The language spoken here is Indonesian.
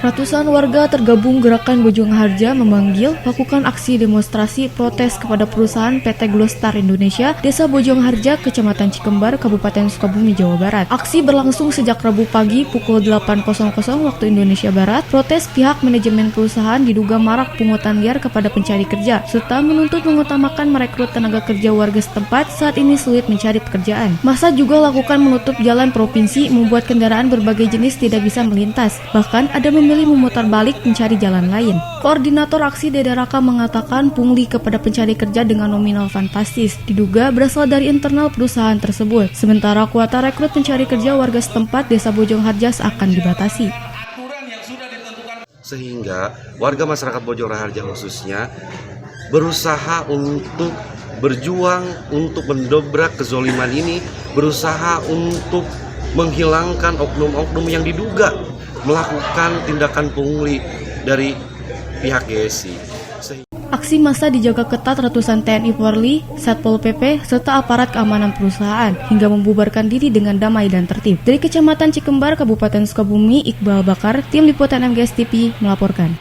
Ratusan warga tergabung Gerakan Bojong Harja memanggil lakukan aksi demonstrasi protes kepada perusahaan PT Glostar Indonesia, Desa Bojong Harja, Kecamatan Cikembar, Kabupaten Sukabumi, Jawa Barat. Aksi berlangsung sejak Rabu pagi pukul 8.00 waktu Indonesia Barat. Protes pihak manajemen perusahaan diduga marak pungutan liar kepada pencari kerja, serta menuntut mengutamakan merekrut tenaga kerja warga setempat saat ini sulit mencari pekerjaan. Massa juga lakukan menutup jalan provinsi, membuat kendaraan berbagai jenis tidak bisa melintas. Bahkan ada memilih memutar balik mencari jalan lain. Koordinator aksi Dede Raka mengatakan pungli kepada pencari kerja dengan nominal fantastis diduga berasal dari internal perusahaan tersebut. Sementara kuota rekrut pencari kerja warga setempat Desa Bojong Harja akan dibatasi. Sehingga warga masyarakat Bojong Harja khususnya berusaha untuk berjuang untuk mendobrak kezoliman ini, berusaha untuk menghilangkan oknum-oknum yang diduga melakukan tindakan pungli dari pihak GSI. Aksi massa dijaga ketat ratusan TNI Polri, Satpol PP, serta aparat keamanan perusahaan hingga membubarkan diri dengan damai dan tertib. Dari Kecamatan Cikembar, Kabupaten Sukabumi, Iqbal Bakar, Tim Liputan MGS TV melaporkan.